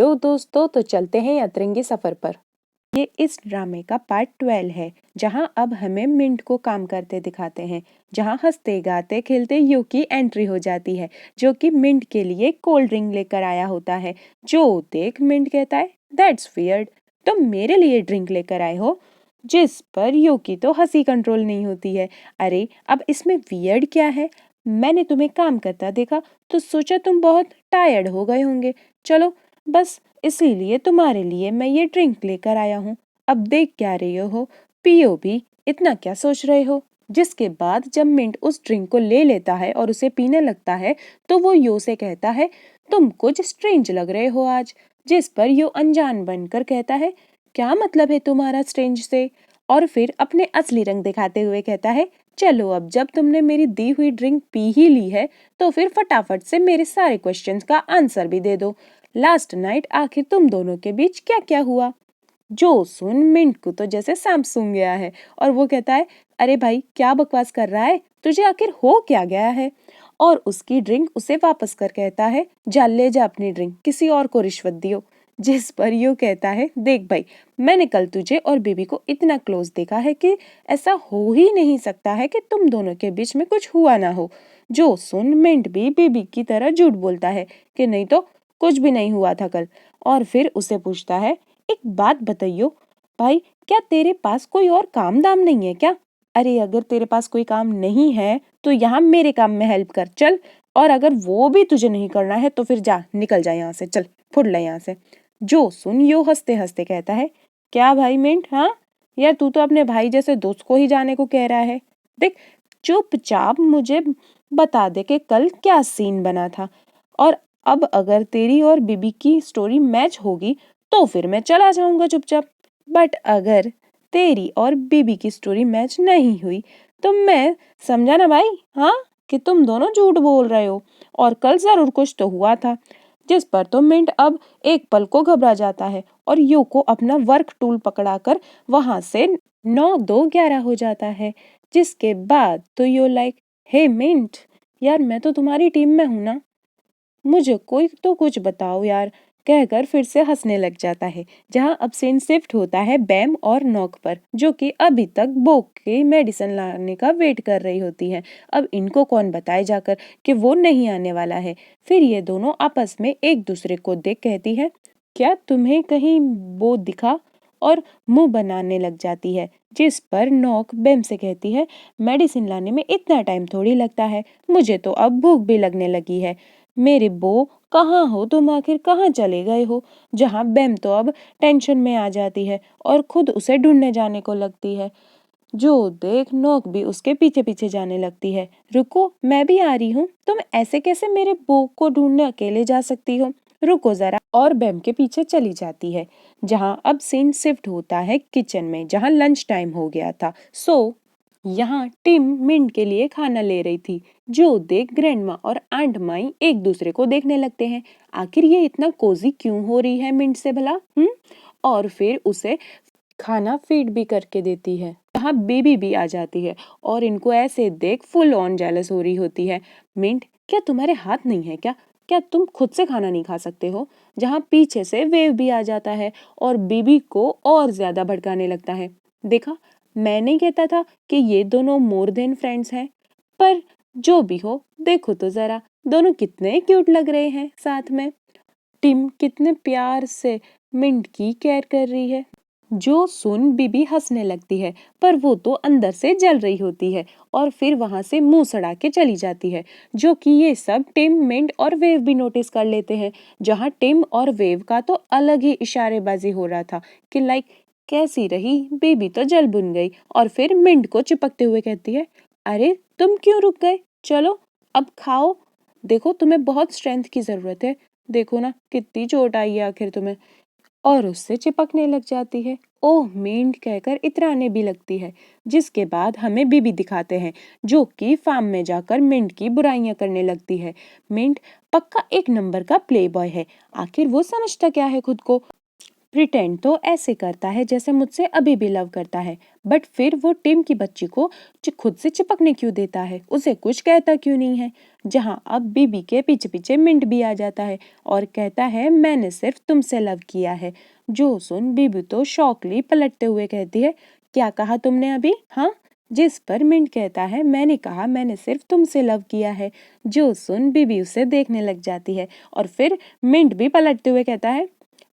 Hello दोस्तों, तो चलते हैं यात्रिंगी सफर पर। ये इस ड्रामे का पार्ट 12 है, जहां अब हमें मिंट को काम करते दिखाते हैं। जहां हंसते गाते खेलते यू की एंट्री हो जाती है, जो कि मिंट के लिए कोल्ड ड्रिंक लेकर आया होता है। जो देख मिंट कहता है, दैट्स वियर्ड, तुम मेरे लिए ड्रिंक लेकर आए हो। जिस पर यू की तो हंसी कंट्रोल नहीं होती है। अरे अब इसमें वियर्ड क्या है? मैंने तुम्हें काम करता देखा तो सोचा तुम बहुत टायर्ड हो गए होंगे। चलो, बस इसीलिए तुम्हारे लिए मैं ये ड्रिंक लेकर आया हूँ। अब देख क्या रहे हो, पियो भी, इतना क्या सोच रहे हो। जिसके बाद जब मिंट उस ड्रिंक को ले लेता है और उसे पीने लगता है, तो वो यो से कहता है, तुम कुछ स्ट्रेंज लग रहे हो आज। जिस पर यो अनजान बनकर कहता है, क्या मतलब है तुम्हारा स्ट्रेंज से? और फिर अपने असली रंग दिखाते हुए कहता है, चलो अब जब तुमने मेरी दी हुई ड्रिंक पी ही ली है, तो फिर फटाफट से मेरे सारे क्वेश्चंस का आंसर भी दे दो। लास्ट नाइट आखिर तुम दोनों के बीच क्या क्या हुआ? जो सुन मिंट को तो जैसे सांप सूंघ गया है, और वो कहता है, अरे भाई क्या बकवास कर रहा है, तुझे आखिर हो क्या गया है? और उसकी ड्रिंक उसे वापस कर कहता है, जा ले जा अपनी ड्रिंक, किसी और को रिश्वत दियो। जिस पर यू कहता है, देख भाई, मैंने कल तुझे और बेबी को इतना क्लोज देखा है कि ऐसा हो ही नहीं सकता है कि तुम दोनों के बीच में कुछ हुआ ना हो। जो सुन मिंट भी बेबी की तरह झूठ बोलता है कि नहीं तो कुछ भी नहीं हुआ था कल। और फिर उसे पूछता है, एक बात बताइयो भाई, क्या तेरे पास कोई और काम दाम नहीं है क्या? अरे अगर तेरे पास कोई काम नहीं है तो यहाँ मेरे काम में हेल्प कर चल, और अगर वो भी तुझे नहीं करना है तो फिर जा, निकल जा यहाँ से, चल फुट ले यहाँ से। जो सुन यो हंसते हंसते कहता है, क्या भाई मिंट, हाँ यार तू तो अपने भाई जैसे दोस्त को ही जाने को कह रहा है। देख, चुपचाप मुझे बता दे कि कल क्या सीन बना था, और अब अगर तेरी और बीबी की स्टोरी मैच होगी तो फिर मैं चला जाऊंगा चुपचाप। बट अगर तेरी और बीबी की स्टोरी मैच नहीं हुई तो मैं, समझा ना भाई, हाँ, कि तुम दोनों झूठ बोल रहे हो और कल जरूर कुछ तो हुआ था। जिस पर तो मिंट अब एक पल को घबरा जाता है और यू को अपना वर्क टूल पकड़ाकर वहां से 9-2-11 हो जाता है। जिसके बाद तो यू लाइक, हे मिंट, यार मैं तो तुम्हारी टीम में हूं ना, मुझे कोई तो कुछ बताओ यार, कहकर फिर से हंसने लग जाता है। जहां अब सीन शिफ्ट होता है बैम और नॉक पर, जो कि अभी तक बो के मेडिसिन लाने का वेट कर रही होती हैं। अब इनको कौन बताए जाकर कि वो नहीं आने वाला है। फिर ये दोनों आपस में एक दूसरे को देख कहती है, क्या तुम्हें कहीं वो दिखा? और मुंह बनाने लग जाती है। जिस पर नॉक बैम से कहती है, मेडिसिन लाने में इतना टाइम थोड़ी लगता है, मुझे तो अब भूख भी लगने लगी है। मेरे बो, कहाँ हो तुम, आखिर कहाँ चले गए हो? जहाँ बैम तो अब टेंशन में आ जाती है और खुद उसे ढूंढने जाने को लगती है। जो देख नोक भी उसके पीछे पीछे जाने लगती है। रुको, मैं भी आ रही हूँ, तुम ऐसे कैसे मेरे बो को ढूंढने अकेले जा सकती हो? रुको जरा, और बैम के पीछे चली जाती है। जहाँ अब सीन शिफ्ट होता है किचन में, जहाँ लंच टाइम हो गया था। यहाँ टिम मिंट के लिए खाना ले रही थी। जो देख ग्रैंडमा और आंट माई एक दूसरे को देखने लगते हैं, आखिर ये इतना कोजी क्यों हो रही है मिंट से भला? और फिर उसे खाना फीड भी करके देती है। यहाँ बेबी भी आ जाती है और इनको ऐसे देख फुल ऑन जेलस हो रही होती है। मिंट, क्या तुम्हारे हाथ नहीं है क्या? क्या तुम खुद से खाना नहीं खा सकते हो? जहाँ पीछे से वेव भी आ जाता है और बेबी को और ज्यादा भड़काने लगता है। देखा, मैं नहीं कहता था कि ये दोनों मोर देन फ्रेंड्स हैं। पर जो भी हो, देखो तो जरा, दोनों कितने क्यूट लग रहे हैं साथ में। टिम कितने प्यार से मिंट की केयर कर रही है। जो सुन बीबी हंसने लगती है, पर वो तो अंदर से जल रही होती है और फिर वहां से मुंह सड़ा के चली जाती है। जो कि ये सब टिम, मिंट और वेव भी नोटिस कर लेते हैं। जहां टिम और वेव का तो अलग ही इशारेबाजी हो रहा था कि लाइक, कैसी रही, बेबी तो जल भुन गई। और फिर मिंट को चिपकते हुए कहती है, अरे तुम क्यों रुक गए? चलो अब खाओ, देखो तुम्हें बहुत स्ट्रेंथ की जरूरत है, देखो ना कितनी चोट आई है आखिर तुम्हें। और उससे चिपकने लग जाती है। ओह मिंट कहकर इतराने भी लगती है। जिसके बाद हमें बीबी दिखाते हैं, जो कि फार्म में जाकर मिंट की बुराइयां करने लगती है। मिंट पक्का एक नंबर का प्ले बॉय है, आखिर वो समझता क्या है खुद को? प्रिटेंड तो ऐसे करता है जैसे मुझसे अभी भी लव करता है, बट फिर वो टिम की बच्ची को खुद से चिपकने क्यों देता है, उसे कुछ कहता क्यों नहीं है। जहाँ अब बीबी के पीछे पीछे मिंट भी आ जाता है और कहता है मैंने सिर्फ तुमसे लव किया है। जो सुन बीबी तो शॉकली पलटते हुए कहती है क्या कहा तुमने अभी, हाँ। जिस पर मिंट कहता है मैंने कहा मैंने सिर्फ तुमसे लव किया है। जो सुन बीबी उसे देखने लग जाती है और फिर मिंट भी पलटते हुए कहता है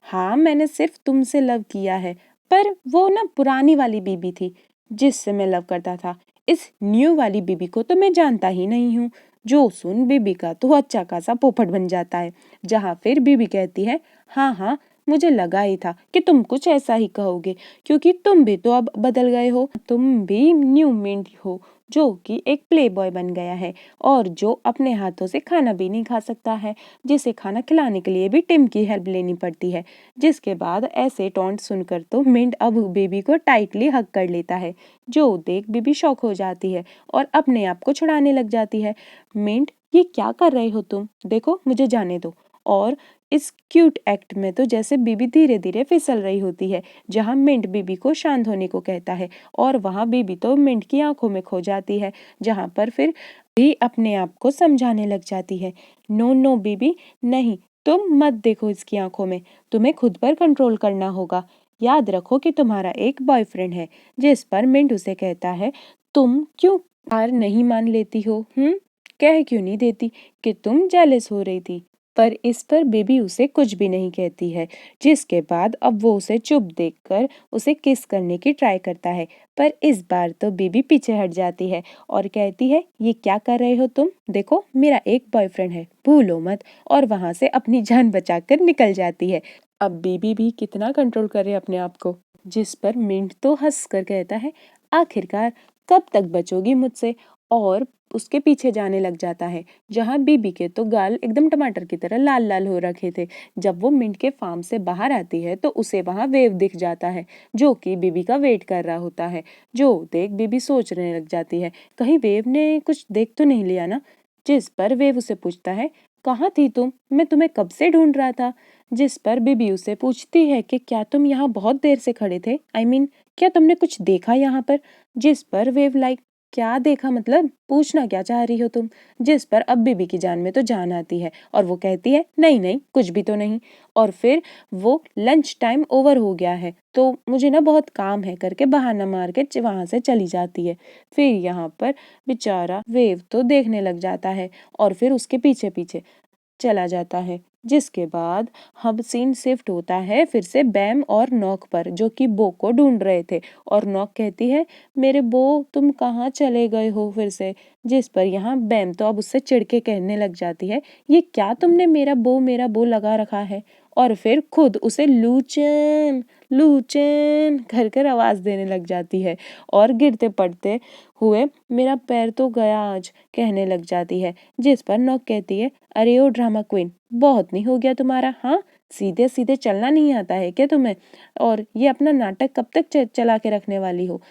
हाँ मैंने सिर्फ तुमसे लव किया है, पर वो ना पुरानी वाली बीबी थी जिससे मैं लव करता था, इस न्यू वाली बीबी को तो मैं जानता ही नहीं हूँ। जो सुन बीबी का तो अच्छा खासा पोपट बन जाता है। जहाँ फिर बीबी कहती है हाँ हाँ मुझे लगा ही था कि तुम कुछ ऐसा ही कहोगे, क्योंकि तुम भी तो अब बदल गए हो, तुम भी न्यू मिंट हो जो कि एक प्ले बॉय बन गया है और जो अपने हाथों से खाना भी नहीं खा सकता है, जिसे खाना खिलाने के लिए भी टिम की हेल्प लेनी पड़ती है। जिसके बाद ऐसे टॉन्ट सुनकर तो मिंट अब बेबी को टाइटली हग कर लेता है। जो देख बेबी शॉक हो जाती है और अपने आप को छुड़ाने लग जाती है। मिंट ये क्या कर रहे हो तुम, देखो मुझे जाने दो। और इस क्यूट एक्ट में तो जैसे बीबी धीरे धीरे फिसल रही होती है। जहाँ मिंट बीबी को शांत होने को कहता है और वहाँ बीबी तो मिंट की आंखों में खो जाती है। जहाँ पर फिर भी अपने आप को समझाने लग जाती है नो नो बीबी नहीं, तुम मत देखो इसकी आंखों में, तुम्हें खुद पर कंट्रोल करना होगा। याद रखो कि तुम्हारा एक बॉयफ्रेंड है। जिस पर मिंट उसे कहता है तुम क्यों हार नहीं मान लेती हो, कह क्यों नहीं देती कि तुम जेलस हो रही थी। पर इस पर बेबी उसे कुछ भी नहीं कहती है। जिसके बाद अब वो उसे चुप देखकर उसे किस करने की ट्राई करता है, पर इस बार तो बेबी पीछे हट जाती है और कहती है ये क्या कर रहे हो तुम, देखो मेरा एक बॉयफ्रेंड है भूलो मत, और वहां से अपनी जान बचाकर निकल जाती है। अब बेबी भी कितना कंट्रोल करे अपने आप को। जिस पर मिंट तो हंस कर कहता है आखिरकार कब तक बचोगी मुझसे, और उसके पीछे जाने लग जाता है। जहाँ बीबी के तो गाल एकदम टमाटर की तरह लाल लाल हो रखे थे। जब वो मिंट के फार्म से बाहर आती है तो उसे वहां वेव दिख जाता है जो कि बीबी का वेट कर रहा होता है। जो देख बीबी सोचने लग जाती है कहीं वेव ने कुछ देख तो नहीं लिया ना। जिस पर वेव उसे पूछता है कहाँ थी तुम, मैं तुम्हें कब से ढूंढ रहा था। जिस पर बीबी उसे पूछती है कि क्या तुम यहाँ बहुत देर से खड़े थे, आई मीन क्या तुमने कुछ देखा यहाँ पर। जिस पर वेव लाइक क्या देखा, मतलब पूछना क्या चाह रही हो तुम। जिस पर अब बीबी की जान में तो जान आती है और वो कहती है नहीं नहीं कुछ भी तो नहीं। और फिर वो लंच टाइम ओवर हो गया है तो मुझे ना बहुत काम है करके बहाना मार के वहां से चली जाती है। फिर यहाँ पर बेचारा वेव तो देखने लग जाता है और फिर उसके पीछे पीछे चला जाता है। जिसके बाद अब सीन शिफ्ट होता है फिर से बैम और नॉक पर जो कि बो को ढूंढ रहे थे। और नॉक कहती है मेरे बो तुम कहाँ चले गए हो फिर से। जिस पर यहाँ बैम तो अब उससे चिढ़ के कहने लग जाती है ये क्या तुमने मेरा बो लगा रखा है। और फिर खुद उसे लूचन लूचन कर कर आवाज देने लग जाती है और गिरते पड़ते हुए मेरा पैर तो गया आज कहने लग जाती है। जिस पर नॉक कहती है अरे ओ ड्रामा क्वीन बहुत नहीं हो गया तुम्हारा, हाँ सीधे सीधे चलना नहीं आता है क्या तुम्हें, और ये अपना नाटक कब तक चला के रखने वाली हो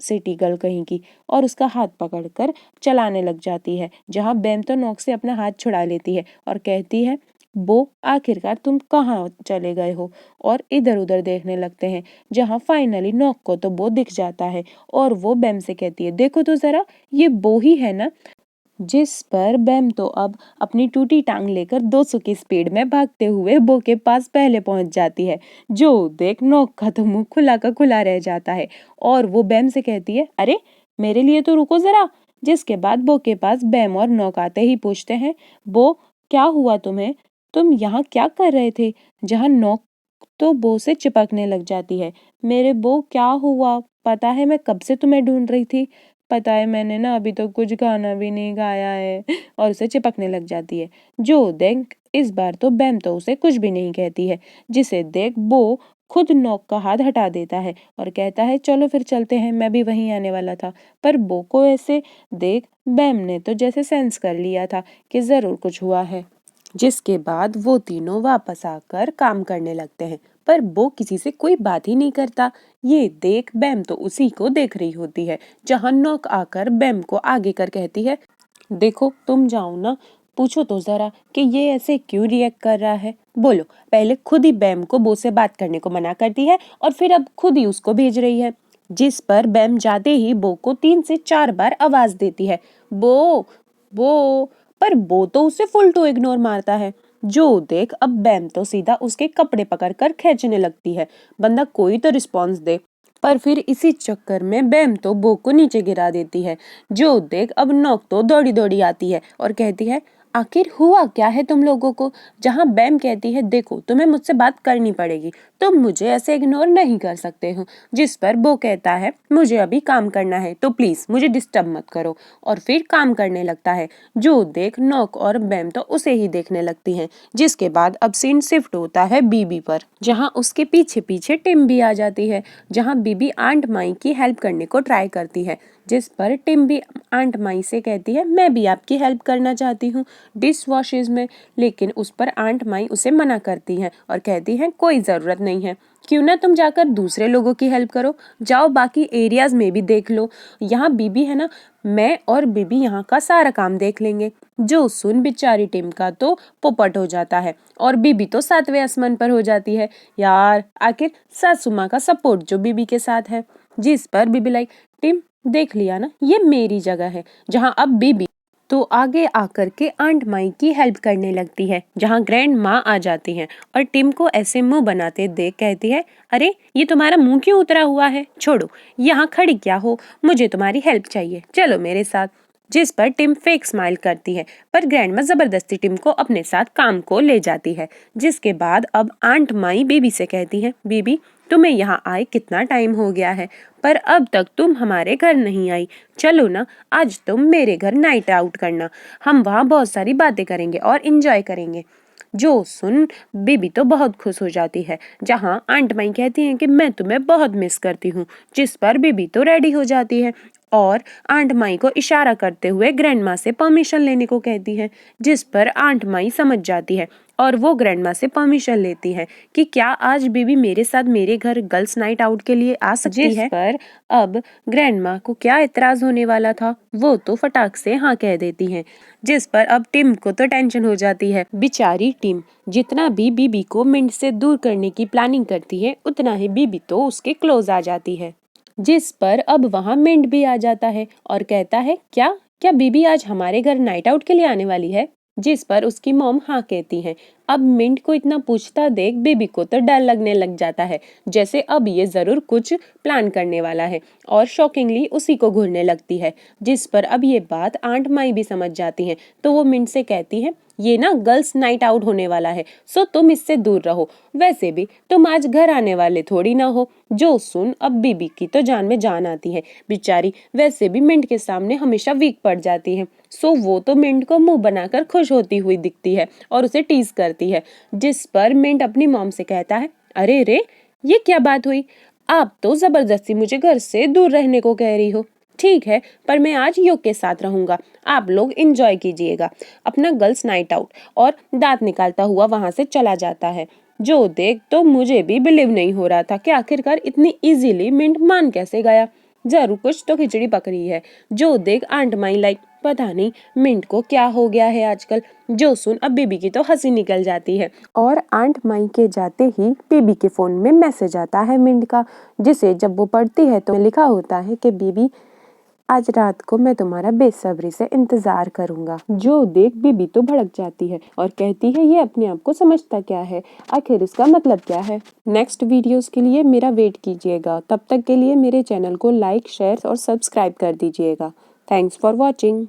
सिटी गर्ल कहीं की। और उसका हाथ पकड़कर चलाने लग जाती है। जहाँ बैम तो नॉक से अपना हाथ छुड़ा लेती है और कहती है बो आखिरकार तुम कहाँ चले गए हो, और इधर उधर देखने लगते हैं। जहाँ फाइनली नॉक को तो बो दिख जाता है और वो बैम से कहती है देखो तो जरा ये बो ही है ना। जिस पर बैम तो अब अपनी टूटी टांग लेकर 200 की स्पीड में भागते हुए बो के पास पहले पहुंच जाती है। जो देख नॉक का तो मुंह खुला का खुला रह जाता है और वो बैम से कहती है अरे मेरे लिए तो रुको जरा। जिसके बाद बो के पास बैम और नॉक आते ही पूछते हैं बो क्या हुआ तुम्हें, तुम यहाँ क्या कर रहे थे। जहाँ नॉक तो बो से चिपकने लग जाती है मेरे बो क्या हुआ, पता है मैं कब से तुम्हें ढूंढ रही थी, पता है मैंने ना अभी तो कुछ गाना भी नहीं गाया है, और उसे चिपकने लग जाती है। जो देख इस बार तो बैम तो उसे कुछ भी नहीं कहती है। जिसे देख बो खुद नॉक का हाथ हटा देता है और कहता है चलो फिर चलते हैं, मैं भी वहीं आने वाला था। पर बो को ऐसे देख बैम ने तो जैसे सेंस कर लिया था कि जरूर कुछ हुआ है। जिसके बाद वो तीनों वापस आकर काम करने लगते हैं पर बो किसी से कोई बात ही नहीं करता। ये देख बैम तो उसी को देख रही होती है। जहाँ नॉक आकर बैम को आगे कर कहती है देखो तुम जाओ ना, पूछो तो जरा कि ये ऐसे क्यों रिएक्ट कर रहा है। बोलो, पहले खुद ही बैम को बो से बात करने को मना करती है और फिर अब खुद ही उसको भेज रही है, जिस पर बैम जाते ही बो को 3 से 4 बार आवाज देती है, बो बो। पर बो तो उसे फुल टू इग्नोर मारता है। जो देख अब बैम तो सीधा उसके कपड़े पकड़कर खींचने लगती है, बंदा कोई तो रिस्पॉन्स दे। पर फिर इसी चक्कर में बैम तो बो को नीचे गिरा देती है। जो देख अब नोक तो दौड़ी दौड़ी आती है और कहती है, आखिर हुआ क्या है तुम लोगों को। जहां बैम कहती है, देखो तुम्हें मुझसे बात करनी पड़ेगी, तुम मुझे ऐसे इग्नोर नहीं कर सकते हो। जिस पर बो कहता है, मुझे अभी काम करना है तो प्लीज मुझे डिस्टर्ब मत करो, और फिर काम करने लगता है। जो देख नोक और बैम तो उसे ही देखने लगती हैं। जिसके बाद अब सीन शिफ्ट होता है बीबी पर, जहां उसके पीछे पीछे टिम भी आ जाती है, जहां बीबी आंट माई की हेल्प करने को ट्राई करती है। जिस पर टिम भी आंट माई से कहती है, मैं भी आपकी हेल्प करना चाहती हूँ डिश वॉशेज में, लेकिन उस पर आंट माई उसे मना करती हैं और कहती हैं, कोई ज़रूरत नहीं है, क्यों ना तुम जाकर दूसरे लोगों की हेल्प करो, जाओ बाकी एरियाज में भी देख लो, यहाँ बीबी है ना, मैं और बीबी यहाँ का सारा काम देख लेंगे। जो सुन बेचारी टिम का तो पोपट हो जाता है और बीबी तो 7वें आसमान पर हो जाती है। यार आखिर सासू माँ का सपोर्ट जो बीबी के साथ है। जिस पर बीबी लाइक, टिम देख लिया ना, ये मेरी जगह है। जहाँ अब बीबी तो आगे आकर के आंट माई की हेल्प करने लगती है, जहाँ ग्रैंड माँ आ जाती हैं और टिम को ऐसे मुंह बनाते देख कहती है, अरे ये तुम्हारा मुंह क्यों उतरा हुआ है, छोड़ो यहाँ खड़ी क्या हो, मुझे तुम्हारी हेल्प चाहिए, चलो मेरे साथ। जिस पर टिम फेक स्माइल करती है, पर ग्रैंड माँ जबरदस्ती टिम को अपने साथ काम को ले जाती है। जिसके बाद अब आंट माई बेबी से कहती है, बेबी तुम्हें यहाँ आए कितना टाइम हो गया है, पर अब तक तुम हमारे घर नहीं आई, चलो ना आज तुम मेरे घर नाइट आउट करना, हम वहाँ बहुत सारी बातें करेंगे और इंजॉय करेंगे। जो सुन बेबी तो बहुत खुश हो जाती है, जहाँ आंट माई कहती हैं कि मैं तुम्हें बहुत मिस करती हूँ। जिस पर बेबी तो रेडी हो जाती है और आंट माई को इशारा करते हुए ग्रैंड माँ से परमिशन लेने को कहती है। जिस पर आंट माई समझ जाती है और वो ग्रैंड माँ से परमिशन लेती है कि क्या आज बेबी मेरे साथ मेरे घर गर्ल्स नाइट आउट के लिए आ सकती है। जिस पर अब ग्रैंड माँ को क्या एतराज होने वाला था, वो तो फटाक से हाँ कह देती हैं। जिस पर अब टिम को तो टेंशन हो जाती है। बेचारी टिम जितना भी बीबी को मिंट से दूर करने की प्लानिंग करती है, उतना ही बीबी तो उसके क्लोज आ जाती है। जिस पर अब वहाँ मिंट भी आ जाता है और कहता है, क्या क्या बीबी आज हमारे घर नाइट आउट के लिए आने वाली है। जिस पर उसकी मॉम हाँ कहती है। अब मिंट को इतना पूछता देख बेबी को तो डर लगने लग जाता है, जैसे अब ये जरूर कुछ प्लान करने वाला है, और शॉकिंगली उसी को घूरने लगती है। जिस पर अब ये बात आंट माई भी समझ जाती है, तो वो मिंट से कहती है, ये ना गर्ल्स नाइट आउट होने वाला है, सो तुम इससे दूर रहो, वैसे भी तुम आज घर आने वाले थोड़ी ना हो। जो सुन अब बीबी की तो जान में जान आती है, बेचारी वैसे भी मिंट के सामने हमेशा वीक पड़ जाती है, सो वो तो मिंट को मुंह बनाकर खुश होती हुई दिखती है और उसे टीज करती है। जिस पर मिंट अपनी मॉम से कहता है, अरे रे ये क्या बात हुई, आप तो जबरदस्ती मुझे घर से दूर रहने को कह रही हो। ठीक है, पर मैं आज योग के साथ रहूंगा, आप लोग एंजॉय कीजिएगा अपना गर्ल्स नाइट आउट, और दांत निकालता हुआ वहां से चला जाता है। जो देख तो मुझे भी बिलीव नहीं हो रहा था कि आखिरकार इतनी इजीली मिंट मान कैसे गया, जरूर कुछ तो खिचड़ी पकड़ी है। जो देख आंट माई लाइक, पता नहीं मिंट को क्या हो गया है आजकल। जो सुन अब बेबी की तो हंसी निकल जाती है और आंट माई के जाते ही बेबी के फोन में मैसेज आता है मिंट का, जिसे जब वो पढ़ती है तो लिखा होता है कि बेबी आज रात को मैं तुम्हारा बेसब्री से इंतजार करूंगा। जो देख बेबी तो भड़क जाती है और कहती है, ये अपने आप को समझता क्या है, आखिर इसका मतलब क्या है। नेक्स्ट वीडियोस के लिए मेरा वेट कीजिएगा, तब तक के लिए मेरे चैनल को लाइक शेयर और सब्सक्राइब कर दीजिएगा। Thanks for watching.